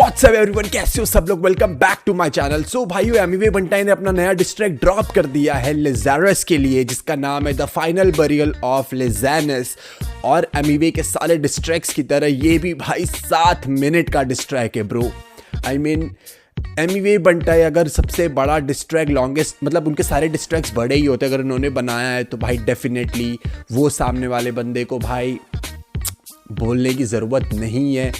WhatsApp everyone, कैसे हो सब लोग। Welcome back to my channel. So भाइयों, एमिवे बंटाई ने अपना नया डिस्ट्रैक ड्रॉप कर दिया है लिज़ारस के लिए, जिसका नाम है द फाइनल बरियल ऑफ लिज़ानस। और एमिवे के सारे डिस्ट्रैक्स की तरह ये भी भाई 7 मिनट का डिस्ट्रैक है ब्रो। आई मीन एमिवे बंटाई अगर सबसे बड़ा डिस्ट्रैक लॉन्गेस्ट, मतलब उनके सारे डिस्ट्रैक्स बड़े ही होते अगर उन्होंने बनाया है तो भाई डेफिनेटली वो सामने वाले बंदे को भाई बोलने की ज़रूरत नहीं है।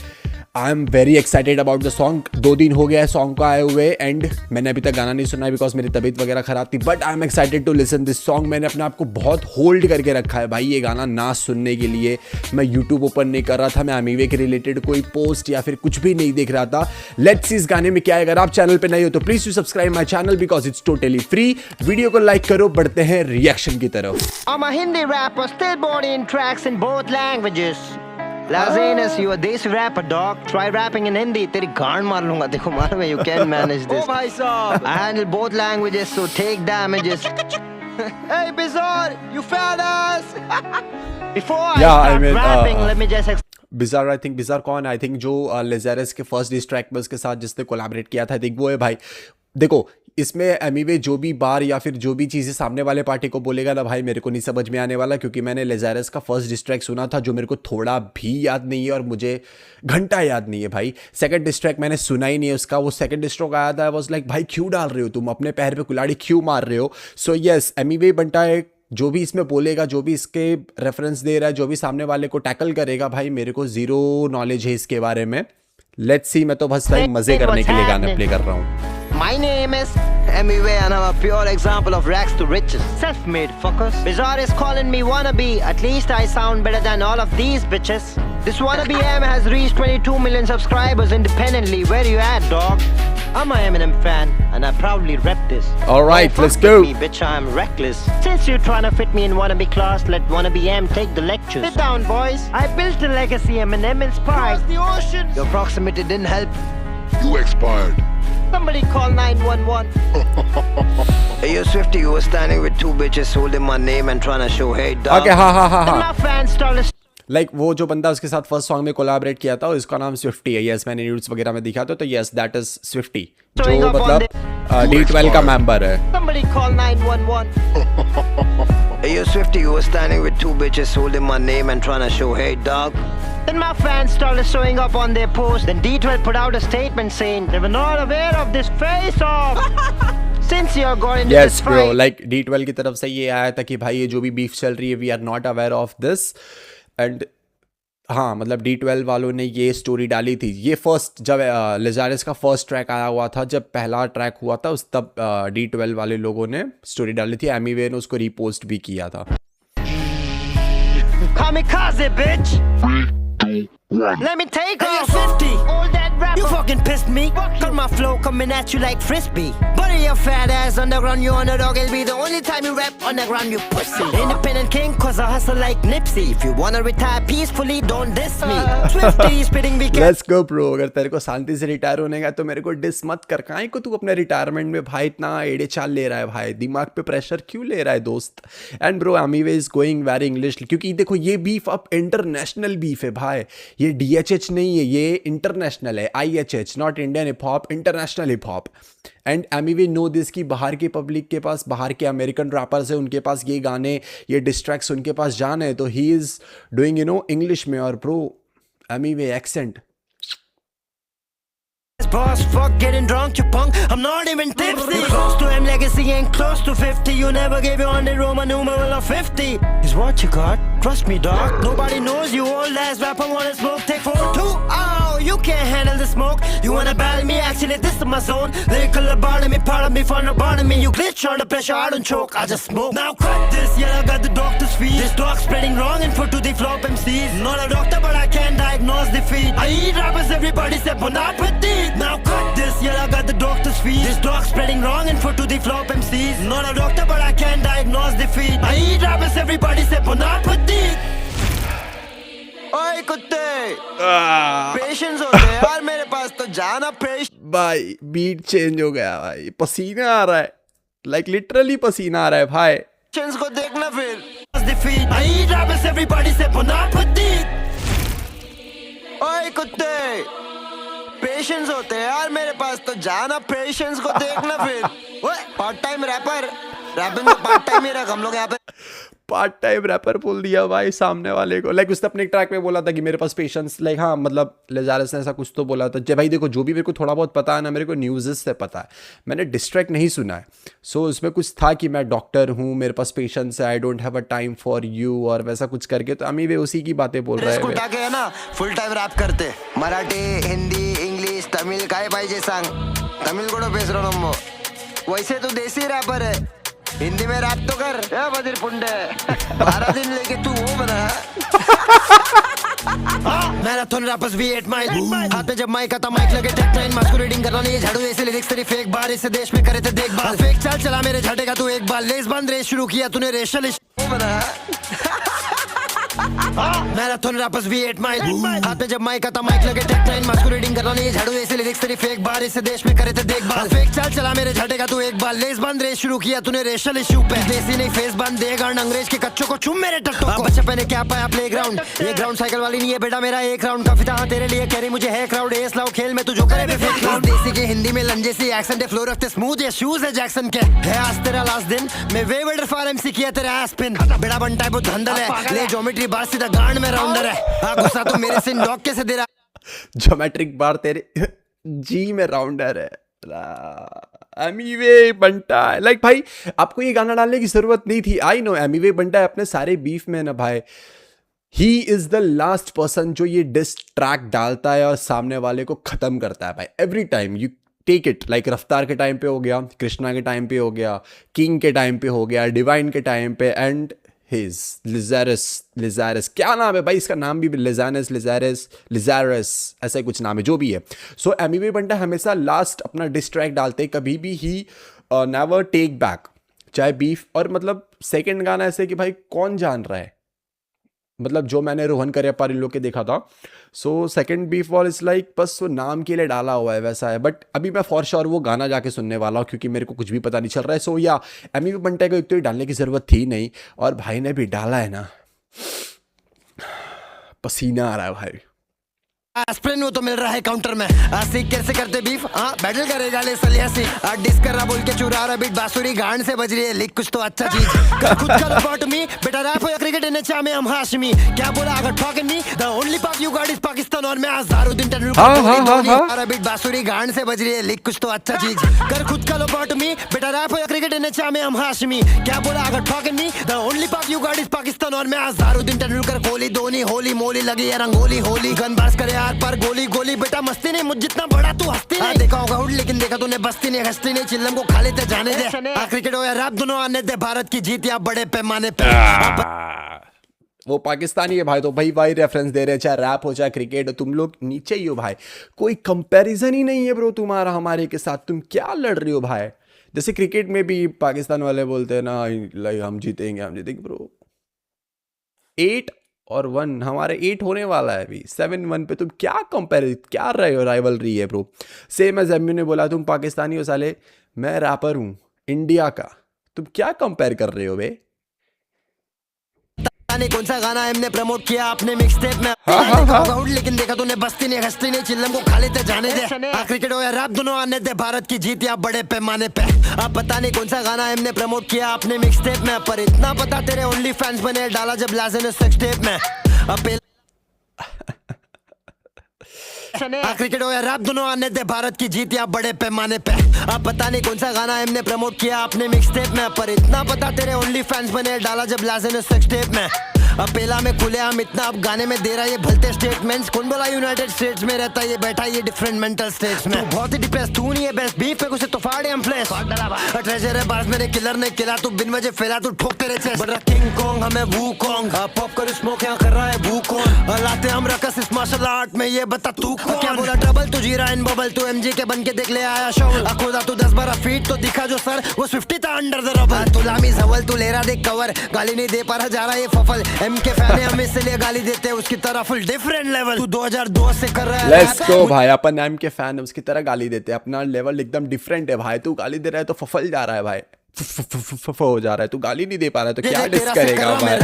I am very excited about the song. 2 दिन हो गया है सॉन्ग को आए हुए एंड मैंने अभी तक गाना नहीं सुना है बिकॉज मेरी तबीयत वगैरह ख़राब थी, but I am excited to listen this song. मैंने अपने आप को बहुत होल्ड करके रखा है भाई ये गाना ना सुनने के लिए। मैं यूट्यूब ओपन नहीं कर रहा था, मैं एमिवे के रिलेटेड कोई पोस्ट या फिर कुछ भी नहीं देख रहा था। लेट्स सी इस गाने में क्या है। अगर आप चैनल पर नहीं हो तो please you subscribe my channel because it's totally free. Video को लाइक करो, बढ़ते हैं रिएक्शन की तरफ। I'm a Hindi rapper, still born in tracks in both languages. Lazanis, you a desi rapper, dog. Try rapping in Hindi. तेरी गांड मार लूंगा। देखो मार में, you can manage this. Oh भाई साहब, I handle both languages, so take damages. hey Bizarre, you found us. Before I start rapping, let me just bizarre, I think bizarre कौन, आई थिंक जो लिज़ारस के फर्स्ट डिस्ट्रैक में उसके साथ जिसने collaborate किया था, आई थिंक वो है भाई। देखो इसमें एमिवे जो भी बार या फिर जो भी चीज़ें सामने वाले पार्टी को बोलेगा ना भाई, मेरे को नहीं समझ में आने वाला, क्योंकि मैंने लिज़ारस का फर्स्ट डिस्ट्रैक सुना था जो मेरे को थोड़ा भी याद नहीं है और मुझे घंटा याद नहीं है भाई। सेकंड डिस्ट्रैक मैंने सुना ही नहीं है उसका। वो सेकंड डिस्ट्रैक आया था, वाज लाइक भाई क्यों डाल रहे हो तुम, अपने पैर पे कुल्हाड़ी क्यों मार रहे हो। सो यस, एमिवे बंटाई जो भी इसमें बोलेगा, जो भी इसके रेफरेंस दे रहा है, जो भी सामने वाले को टैकल करेगा, भाई मेरे को ज़ीरो नॉलेज है इसके बारे में। लेट्स सी, मैं तो बस भाई मजे करने के लिए गाने प्ले कर रहा हूँ। My name is Emiwe and I'm a pure example of rags to riches. Self-made fuckers. Bizarre is calling me wannabe. At least I sound better than all of these bitches. This wannabe M has reached 22 million subscribers independently. Where you at, dog? I'm a Eminem fan and I proudly rep this. Alright, let's go. Me, bitch, I'm reckless. Since you're trying to fit me in wannabe class, let wannabe M take the lectures. Sit down, boys. I built a legacy Eminem inspired. Across the ocean. Your proximity didn't help. You expired. Somebody call 911. Hey, you Swifty, you were standing with 2 bitches holding my name and trying to show hey dog. Okay, ha. My fans started like वो जो बंदा उसके साथ first song में collaborate किया था उसका नाम स्विफ्टी है। यस, मैंने न्यूज़ वगैरह में दिखा था, तो यस दैट इज स्विफ्टी, जो मतलब D12 का मेंबर है। Somebody call 911. Hey, you Swifty, you were standing with 2 bitches holding my name and trying to show hey dog. Then my fans started showing up on their post. Then D12 put out a statement saying they were not aware of this face-off. Since you're going into yes this bro, fight. like D12 की तरफ से ये आया था कि भाई ये जो भी बीफ चल रही है, we are not aware of this. And हाँ, मतलब D12 वालों ने ये स्टोरी डाली थी। ये फर्स्ट जब लिज़ारस का फर्स्ट ट्रैक आया हुआ था, जब पहला ट्रैक हुआ था उस तब D12 वाले लोगों ने स्टोरी डाली थी। एमिवे ने उसको रीपोस्ट भी किया था। Kamikaze, bitch. Let me take Hey, off. you 50. All that rap. You fucking pissed me. Got my flow coming at you like frisbee. Bury your fat ass underground, you underdog. It'll be the only time you rap underground, you pussy. Independent king, cause I hustle like Nipsey. If you wanna retire peacefully, don't diss me. Swifty spitting we can. Let's go bro. अगर तेरे को शांति से retire होने का तो मेरे को dish मत कर। काहे को तू अपने रिटायरमेंट में भाई इतना एड़े चाल ले रहा है भाई, दिमाग पे प्रेशर क्यों ले रहा है दोस्त। And bro, Emiway is going very English, क्योंकि देखो ये बीफ अब इंटरनेशनल बीफ है भाई। ये DHH नहीं है, ये इंटरनेशनल है। IHH, not Indian hip hop, international hip hop. And Emiway know this कि बाहर की पब्लिक के पास, बाहर के अमेरिकन रैपर्स है, उनके पास ये गाने, ये डिस्ट्रैक्ट्स उनके पास जाने हैं, तो ही इज डूइंग इंग्लिश में। और bro Emiway accent Boss, fuck getting drunk, you punk. I'm not even tipsy. Close to M legacy ain't close to 50. You never gave your 100 Roman numeral of 50. Is what you got? Trust me, dog. Nobody knows you old ass rapper wanna smoke. Take 4-2. Oh, you can't handle the smoke. You wanna battle me? Actually, this is my zone. Lyrical about me, part of me, fun about me. You glitch under pressure, I don't choke. I just smoke. Now cut this, yeah, I got the doctor's feet. This dog spreading wrong info to the flop MCs. Not a doctor, but I can diagnose defeat. I eat rappers, everybody said bon appetit. Now cut this, yeah, I got the doctor's feet. This dog spreading wrong info to the flop MCs. Not a doctor, but I can diagnose defeat. I eat rappers, everybody said bon appetit. ओए कुत्ते, patience होते हैं यार मेरे पास, तो जाना पेश। भाई बीट चेंज हो गया भाई, पसीना आ रहा है, लाइक लिटरली पसीना आ रहा है भाई। पेशेंस को देखना फिर। Defeat. I eat rappers, everybody said bon appetit. ओए कुत्ते, पेशेंस होते हैं यार मेरे पास, तो जाना पेशेंस को देखना फिर। ओए पार्ट टाइम रैपर, रैपिंग तो पार्ट टाइम ही रख हम लोग यहाँ पे। पार्ट टाइम रैपर बोल दिया भाई सामने वाले को। लाइक उसने अपने एक ट्रैक में बोला था कि मेरे पास पेशेंस, लाइक हाँ मतलब लेजारस ने ऐसा कुछ तो बोला था। जब भाई देखो जो भी मेरे को थोड़ा बहुत पता है ना, मेरे को न्यूज़ से पता है, मैंने डिस्ट्रैक्ट नहीं सुना है। सो उसमें कुछ था कि मैं डॉक्टर हूँ, मेरे पास पेशेंस है, I don't have a time for you और वैसा कुछ करके, तो अमी वे उसी की बातें बोल रहा इसको है। उठा के है ना फुल टाइम रैप करते, मराठी हिंदी इंग्लिश तमिल काय पाहिजे सांग, तमिल को बेसरो नंबो, वैसे तो देसी रैपर है, हिंदी में रैप तो कर या बदिर पुंडे, 12 दिन लेके तू वो बना। मैराथन रैपर्स V8 माइक, हाथ में जब माइक आता माइक लगे टेक 9, मास्को रीडिंग करना नहीं झाड़ू ऐसे लिरिक्स तेरी फेक बार, इस देश में करे थे देखभाल, फेक चाल चला मेरे झटेगा तू एक बार, लेस बंद रेस शुरू किया तूने रेशल वो बना। मैराथन रैपर्स V8 माइक, हाथ में जब माइक आता माइक लगे टेक 9, मास्को रीडिंग करना नहीं झाड़ू ऐसे लिरिक्स तेरी फेक बार, इस देश में करे थे देखभाल, फेक चाल चला मेरे झटेगा तू एक बार, लेस बंद रेस शुरू किया तूने रेशल इशू पे, देसी नहीं फेस बंद देगा अंग्रेज के कच्चों को चुम मेरे टट्टों को। बच्चा पहने क्या पाया प्लेग्राउंड, ये ग्राउंड साइकिल वाली नहीं है बेटा मेरा एक राउंड, काफी था तेरे लिए कह रही मुझे है क्राउड, एस लाओ खेल में तू जो करे फेक क्राउड, देसी के हिंदी में लंजे सी एक्सेंट है, फ्लो रखते स्मूथ, ये शूज है जैक्सन के, है आज तेरा लास्ट दिन, मैं वे वेडर फार MC किया तेरा एस पिन, बेड़ा बनता है वो धंधल है, ले ज्योमेट्री बार सीधा गांड में राउंडर है, गुस्सा तो मेरे से डॉग कैसे दे रहा, ज्योमेट्रिक बार तेरे जी में राउंडर है। एमीवे बंटा है। लाइक भाई आपको ये गाना डालने की जरूरत नहीं थी। आई नो एमीवे बंटा है अपने सारे बीफ में ना भाई, he is the last person जो ये डिस ट्रैक डालता है और सामने वाले को खत्म करता है भाई। Every time you take it, like Raftaar के टाइम पे हो गया, कृष्णा के टाइम पे हो गया, किंग के टाइम पे हो गया, डिवाइन के टाइम पे, एंड हिज लिजारस क्या नाम है भाई इसका, नाम भी लिजारस ऐसा ही कुछ नाम है, जो भी है। सो एमीवे बंटा हमेशा लास्ट अपना डिस्ट्रैक्ट डालते, कभी भी ही नेवर टेक बैक, चाहे बीफ और मतलब सेकंड गाना ऐसे कि भाई कौन जान रहा है, मतलब जो मैंने रोहन करियप्पा इन लोग के देखा था। So second beef wall is like बस वो नाम के लिए डाला हुआ है वैसा है, बट अभी मैं फॉर श्योर वो गाना जाके सुनने वाला हूँ क्योंकि मेरे को कुछ भी पता नहीं चल रहा है। सो या एमीवे बंटा को एक तो डालने की ज़रूरत थी नहीं, और भाई ने भी डाला है ना, पसीना आ रहा है भाई। एस्प्रिन वो तो मिल रहा है काउंटर में, सीख कैसे करते बीफ, हाँ बैटल करेगा ले सलियासी, डिस कर रहा बोल के चुरा रहा बीट, बांसुरी गांड से बज रही है, लिख कुछ तो अच्छा चीज, कर खुद का रिपोर्ट मी, बेटा रैप हो या क्रिकेट नेचा में हम हाशमी, क्या बोला अगर टॉकिंग मी, द ओनली पाक यू गॉट इज पाकिस्तान, और मैं अज़हरुद्दीन तेंदुलकर, बीट बांसुरी गांड से बज रही है, लिख कुछ तो अच्छा चीज, कर खुद का रिपोर्ट मी, बेटा रैप हो या क्रिकेट नेचा में हम हाशमी, क्या बोला अगर टॉकिंग मी, द ओनली पाक यू गॉट इज पाकिस्तान, और मैं अज़हरुद्दीन तेंदुलकर, कोहली धोनी होली मोली लगी है रंगोली होली, गन बास करे पर गोली गोली, बेटा मस्ती नहीं मुझ जितना बड़ा तू हस्ती नहीं, देखा होगा हुड लेकिन देखा तूने बस्ती नहीं, हस्ती नहीं, चिल्लम को खा लेते जाने दे, क्रिकेट हो या रैप दोनों आने दे, भारत की जीत या बड़े पैमाने पे। वो पाकिस्तानी है भाई, तो भाई रेफरेंस दे रहे हैं, चाहे रैप हो चाहे क्रिकेट हो, तुम लोग नीचे ही हो भाई, कोई कंपैरिजन ही नहीं है ब्रो तुम्हारा हमारे के साथ, तुम क्या लड़ रहे हो भाई। जैसे क्रिकेट में भी पाकिस्तान वाले बोलते हैं ना लाइक हम जीतेंगे ब्रो, 8-1 हमारे 8 होने वाला है अभी, 7-1 पे तुम क्या क्या रहे हो, राइवलरी है ब्रो। सेम एज एमयू ने बोला तुम पाकिस्तानी हो साले, मैं रैपर हूँ इंडिया का, तुम क्या कंपेयर कर रहे हो बे। नहीं कौन सा गाना हमने प्रमोट किया अपने मिक्सटेप में, लेकिन देखा तूने बस्ती नहीं हस्ती नहीं, चिल्लम को खा लेते जाने दे, क्रिकेट हो या रैप दोनों आने दे, भारत की जीत या बड़े पैमाने पे। अब पता नहीं कौन सा गाना हमने प्रमोट किया अपने मिक्सटेप में, पर इतना पता तेरे ओनली फैंस बने डाला जब लाजे ने सेक्स टेप में, अब क्रिकेट हो या रैप दोनों आने दे, भारत की जीत या बड़े पैमाने पे। अब पता नहीं कौन सा गाना हमने प्रमोट किया अपने मिक्सटेप में, पर इतना पता तेरे ओनली फैंस बने डाला जब लाजे ने सेक्स टेप में, अब पहला में खुले हम इतना, अब गाने में दे रहा ये भलते स्टेटमेंट्स, कौन बोला यूनाइटेड स्टेट्स में रहता ये बैठा ये डिफरेंट मेंटल स्टेट्स में, बहुत ही डिप्रेस तू नहीं है बेस्ट बीफ पे कुछ तो फाड़े हम फ्लैश, ट्रेजर है बाज मेरे किलर ने किला तू बिन वजह फैला तू ठोक तेरे चेस्ट, बड़ा किंग कॉन्ग हमें वू कॉन्ग, पॉप कर स्मोक यहां कर रहा है वू कॉन्ग, लाते हम रकस इस मार्शल आर्ट में, ये बता तू कौन, क्या बोला ट्रबल तू जीरा इन बबल, तू एमजी के बन के देख ले आया शोल, खुदा तू 10-12 फीट तो दिखा जो सर वो 50 था अंडर द रबल, तू लामी जवल तू ले रहा देख कवर, गाली नहीं दे पा रहा जा रहा ये फफल, एम के फैन हमें इसलिए गाली देते हैं उसकी तरह फुल डिफरेंट लेवल, तू 2002 से कर रहा है, लेट्स गो भाई, अपन एम के फैन है उसकी तरह गाली देते हैं, अपना लेवल एकदम डिफरेंट है भाई, तू गाली दे रहा है तो फफल जा रहा है भाई, हो जा रहा है, तू गाली नहीं दे पा रहा है तो क्या डिस करेगा भाई?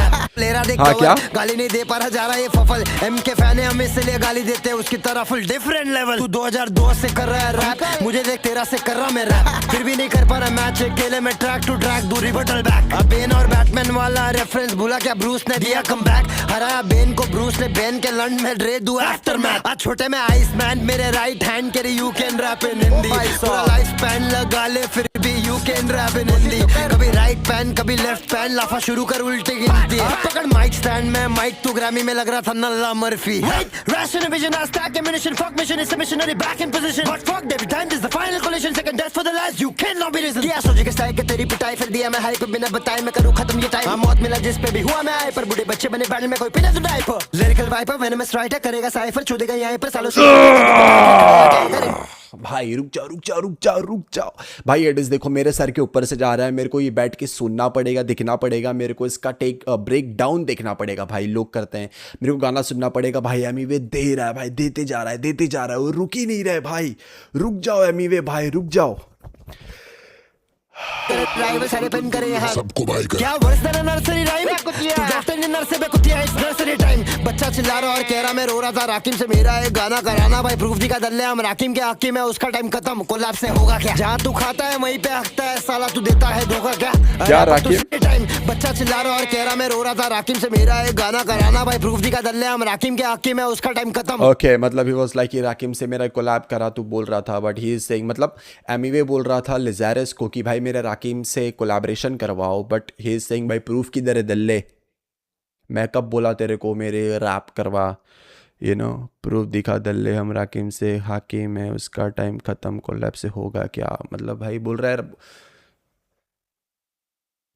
हाँ क्या गाली नहीं दे पा रहा, जा रहा है ये फफल। एम के फैन है, हम इसलिए गाली देते हैं उसकी तरह, फुल डिफरेंट लेवल। तू 2002 से कर रहा है रैप, मुझे देख 13 से कर रहा मैं रैप, फिर भी नहीं कर पा रहा मैच अकेले में, ट्रैक टू ट्रैक दूरी बटल बैक। अब बेन और बैटमैन वाला रेफरेंस भूला क्या, ब्रूस ने दिया कमबैक, हराया बेन को ब्रूस ने, बेन के लंड में ड्रे डू आफ्टर मैच। आज छोटे में आइस मैन, मेरे राइट हैंड के you can rap in Hindi, पूरा लाइफ स्पैन लगा ले फिर भी you can rap in Hindi. कभी राइट पैन कभी लेफ्ट पैन, लाफा शुरू कर उल्टी गिनती, पकड़ माइक स्टैंड में माइक, तू ग्रैमी में लग रहा था नल्ला Murphy. Ration vision, I stack ammunition, fuck mission, it's a missionary back in position, but fuck every time this is the final collision, second death for the last, you cannot be risen। क्या सोचे के style के तेरी पिटाई, फिर दिया मैं hype, बिना बताए मैं करूँ खत्म ये टाइम। मौत मिला जिस पे भी हुआ मैं आए, पर बूढ़े बच्चे बने बैटल में कोई पिना तो diaper, lyrical viper venomous writer करेगा साइफर, चूदेगा यहीं पर सालों से। भाई रुक जाओ रुक जाओ रुक जाओ रुक जाओ भाई, एडिस देखो मेरे सर के ऊपर से जा रहा है, मेरे को ये बैठ के सुनना पड़ेगा, दिखना पड़ेगा, मेरे को इसका टेक ब्रेक डाउन देखना पड़ेगा भाई। लोग करते हैं, मेरे को गाना सुनना पड़ेगा भाई। एमीवे दे रहा है भाई, देते जा रहा है देते जा रहा है, वो रुक ही नहीं रहे भाई। रुक जाओ एमीवे भाई रुक जाओ। ड्राइवर सारे पिन करे यहाँ सबको भाई कर। क्या वर्ष देना नर्सरी राइम, तू डॉक्टर ने नर्स पे कुतिया इस नर्सरी टाइम। बच्चा चिल्ला रहा और कह रहा मैं रो रहा था, राकिम से मेरा एक गाना कराना भाई, प्रूफ दी का दल्ले हम राकिम के हकी में, उसका टाइम खत्म, कोलैब से होगा क्या। जहाँ तू खाता है वहीं पे हकता है साला, तू देता है धोखा क्या राकिम टाइम। बच्चा चिल्ला रहा और कह रहा मैं रो रहा था, राकिम से मेरा एक गाना कराना भाई, प्रूफ दी का दल्ले हम राकिम के हकी में, उसका टाइम खत्म। ओके मतलब ही वाज लाइक राकिम से मेरा कोलैब करा तू बोल रहा था, बट ही इज सेइंग मतलब एमीवे बोल रहा था लिज़ारस को कि भाई मेरे राकिम से कोलैबोरेशन करवाओ, बट ही इज सेइंग भाई प्रूफ की दरे दल्ले, मैं कब बोला तेरे को मेरे रैप करवा, यू नो प्रूफ दिखा दल्ले हम राकिम से हाकिम है, उसका टाइम खत्म, कोलैब से होगा क्या। मतलब भाई बोल रहा है,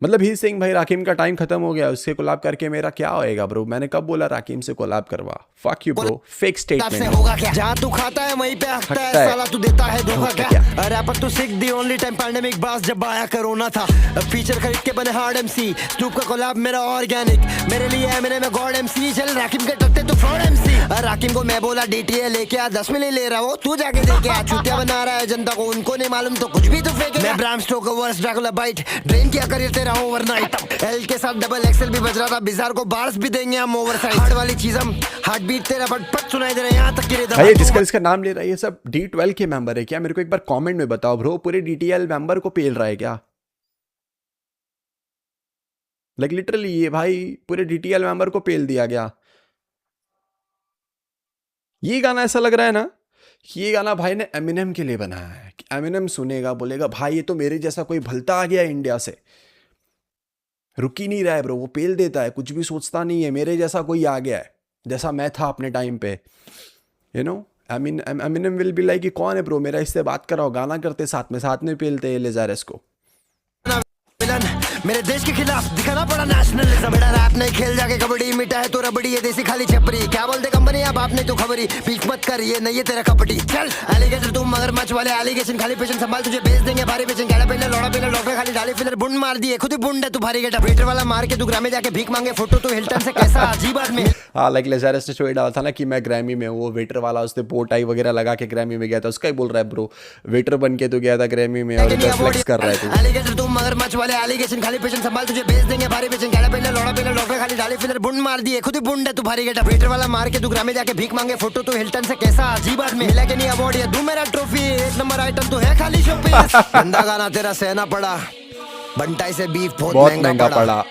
मतलब ही सिंह भाई राकिम का टाइम खत्म हो गया, उससे कोलैब करके मेरा क्या होएगा ब्रो। मैंने कब बोला राकिम से कोलैब करवा, fuck you bro, fake statement. होगा क्या जहाँ तू खाता है वहीं पे हकता है साला, तू देता है धोखा क्या। रैपर तू सिक दी ओनली टाइम पैंडेमिक बास जब आया कोरोना था, फीचर खरीद के बने हार्ड एमसी, स्नूप का कोलैब मेरा ऑर्गेनिक, मेरे लिए एमिनेम में गॉड एमसी, चल राकिम के टट्टे तू फ्रॉड एमसी। राकिम को मैं बोला डीटीए लेके आ, 10 मिली ले रहा हो तू जाके देखे आ, चूतिया बना रहा है जनता को, उनको नहीं मालूम तो कुछ भी तो फेंके। मैं Bram Stoker verse Dracula bite, drain किया करियर तेरा ओवरनाइट, एल के साथ डबल एक्सेल भी बज रहा था, बिजार को बार्स भी देंगे हम ओवरसाइड, हार्ड वाली चीज हम हार्ट बीट तेरा फट सुनाई दे रहा है यहाँ तक कि भाई जिसका नाम ले रहा है ये सब D12 के मेंबर है क्या? मेरे को एक बार कमेंट में बताओ ब्रो, पूरे DTL मेंबर को पेल रहा है क्या? लाइक लिटरली ये भाई पूरे DTL मेंबर को पेल दिया गया। ये गाना ऐसा लग रहा है ना, ये गाना भाई ने एमिनेम के लिए बनाया है, एमिनेम सुनेगा बोलेगा भाई ये तो मेरे जैसा कोई भलता आ गया इंडिया से, रुक ही नहीं रहा है ब्रो, वो पेल देता है, कुछ भी सोचता नहीं है, मेरे जैसा कोई आ गया है जैसा मैं था अपने टाइम पे, you know. Eminem will be like कि कौन है ब्रो, मेरा इससे बात कराओ, गाना करते साथ में पेलते हैं लिज़ारस को। मेरे देश के खिलाफ दिखाना पड़ा नेशनलिज्म, बेटा रैप नहीं खेल जाके कबड्डी, मिटा है तो रबड़ी, ये देसी खाली छपरी, क्या बोलते कंपनी अब आपने तो खबरी, पीछ मत कर ये नहीं है तेरा कपटी, चल एलिगेटर तुम मगरमच्छ वाले एलिगेशन, खाली पेशेंट संभाल तुझे भेज देंगे भारी पेशेंट, गड़ा पहले लोड़ा पहले डॉक्टर खाली डाली फिलर बुंड मार दिए, खुद ही बुंड है तू भारी गेटा, वेटर वाला मार के तू ग्रामी जाके भीख मांगे, फोटो तो हिल्टन से कैसा अजीब आदमी। हाँ लाइक लिज़ारस ने स्टोरी डाला था ना कि मैं ग्रैमी में, वो वेटर वाला उसने बोट टाई वगैरह लगा के ग्रैमी में गया था, उसका ही बोल रहा है ब्रो, वेटर बन के तू गया था ग्रैमी में और फ्लेक्स कर रहा है तू। एलिगेटर तुम मगरमच्छ वाले एलिगेशन, खाली पेशेंट संभाल तुझे भेज देंगे भारी पेशेंट, गड़ा पहले लोड़ा पहले डॉक्टर खाली डाली फिलर बुंड मार दिए, खुद ही बुंड है तू भारी गेटा, वेटर वाला मार के तू ग्रामी जाके भीख मांगे, फोटो तो हिल्टन से कैसा अजीब आदमी, मिला के नहीं अवार्ड ये दूं मेरा ट्रॉफी, 1 नंबर आइटम तो है खाली शोपीस। गंदा गाना तेरा सहना पड़ा, बंटाई से बीफ बहुत महंगा पड़ा,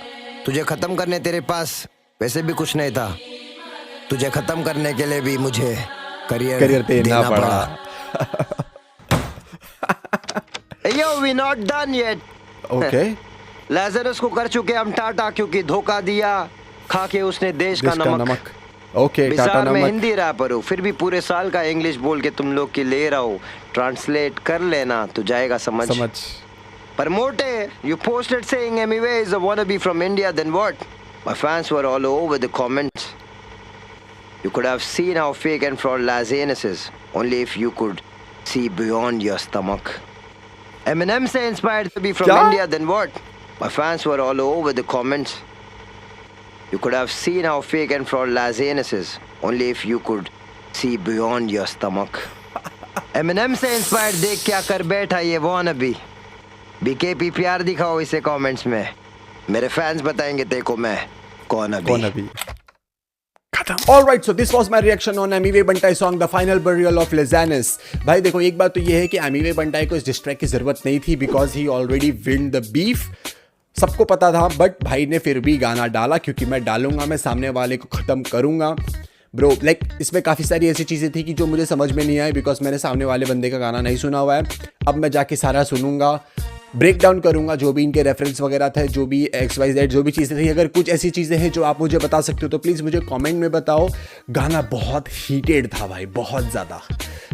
तुझे खत्म करने तेरे पास वैसे भी कुछ नहीं था, तुझे खत्म करने के लिए भी मुझे करियर देना पड़ा। Yo, we not done yet. Okay. लाज़रस को कर चुके हम टाटा, क्योंकि धोखा दिया खा के उसने देश का नमक। ओके टाटा नमक। मैं हिंदी रैपर हूँ, फिर भी पूरे साल का इंग्लिश बोल के तुम लोग की ले रहा हूँ, ट्रांसलेट कर लेना तो जाएगा समझ। पर मोटे, you posted saying Emiwe is a wannabe from India, then what? My fans were all over the comments. You could have seen how fake and fraud Lazanis is, only if you could see beyond your stomach. Eminem say inspired to be from India, then what? My fans were all over the comments. You could have seen how fake and fraud Lazanis is, only if you could see beyond your stomach. Eminem से inspired देख क्या कर बैठा ये wannabe. BKP प्यार दिखाओ इसे comments में, मेरे फैंस बताएंगे देखो मैं कौन अभी। Alright, so this was my reaction on Amiway Bantai song The Final Burial of Lizanis. भाई देखो, एक बात तो ये है कि Amiway Bantai को इस डिस ट्रैक की जरूरत नहीं थी because he already win the beef. सबको पता था, बट भाई ने फिर भी गाना डाला क्योंकि मैं डालूंगा, मैं सामने वाले को ख़त्म करूंगा ब्रो। लाइक इसमें काफ़ी सारी ऐसी चीज़ें थी कि जो मुझे समझ में नहीं आई बिकॉज मैंने सामने वाले बंदे का गाना नहीं सुना हुआ है। अब मैं जाके सारा सुनूंगा, ब्रेक डाउन करूंगा जो भी इनके रेफरेंस वगैरह थे, जो भी XYZ जो भी चीज़ें थी। अगर कुछ ऐसी चीज़ें हैं जो आप मुझे बता सकते हो तो प्लीज़ मुझे कमेंट में बताओ। गाना बहुत हीटेड था भाई, बहुत ज़्यादा।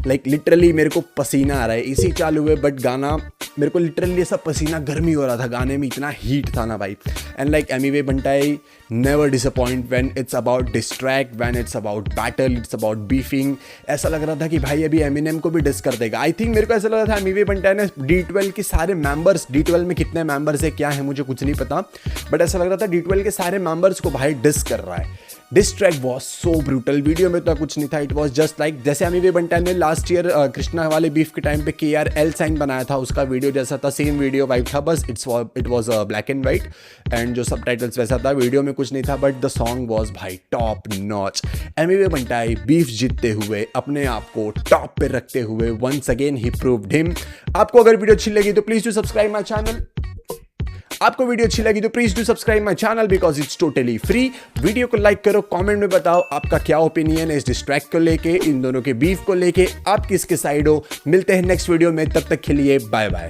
लाइक लिटरली मेरे को पसीना आ रहा है, इसी चालू है बट गाना मेरे को लिटरली ऐसा पसीना गर्मी हो रहा था, गाने में इतना हीट था ना भाई। And like Emiway Bantai never disappoint when it's about distract, when it's about battle, it's about beefing. ऐसा लग रहा था कि भाई अभी एमिनेम को भी डिस कर देगा। आई थिंक मेरे को ऐसा लग रहा था एमिवे बंटाई ने D12 के सारे मेंबर्स, D12 में कितने मेंबर्स है क्या है मुझे कुछ नहीं पता, बट ऐसा लग रहा था D12 के सारे मेंबर्स को भाई डिस कर रहा है। This track was so brutal. Video में तो कुछ नहीं था, इट वॉज जस्ट लाइक जैसे एमिवे बंटाई ने लास्ट ईयर कृष्णा वाले बीफ के टाइम पे KRL साइन बनाया था, उसका वीडियो जैसा था, सेम वीडियो वाइब था, बस it was black and white and जो सबटाइटल्स वैसा था। वीडियो में कुछ नहीं था बट द सॉन्ग वॉज भाई top notch. Emiway Bantai beef जीतते हुए, अपने आप को टॉप पे रखते हुए वंस अगेन ही प्रूव्ड हिम। आपको अगर वीडियो अच्छी लगी तो please do subscribe my channel. आपको वीडियो अच्छी लगी तो please do subscribe my channel because it's totally free. Video को लाइक करो, कमेंट में बताओ आपका क्या ओपिनियन है इस डिस ट्रैक को लेके, इन दोनों के बीफ को लेके, आप किसके साइड हो। मिलते हैं नेक्स्ट वीडियो में, तब तक के लिए बाय बाय।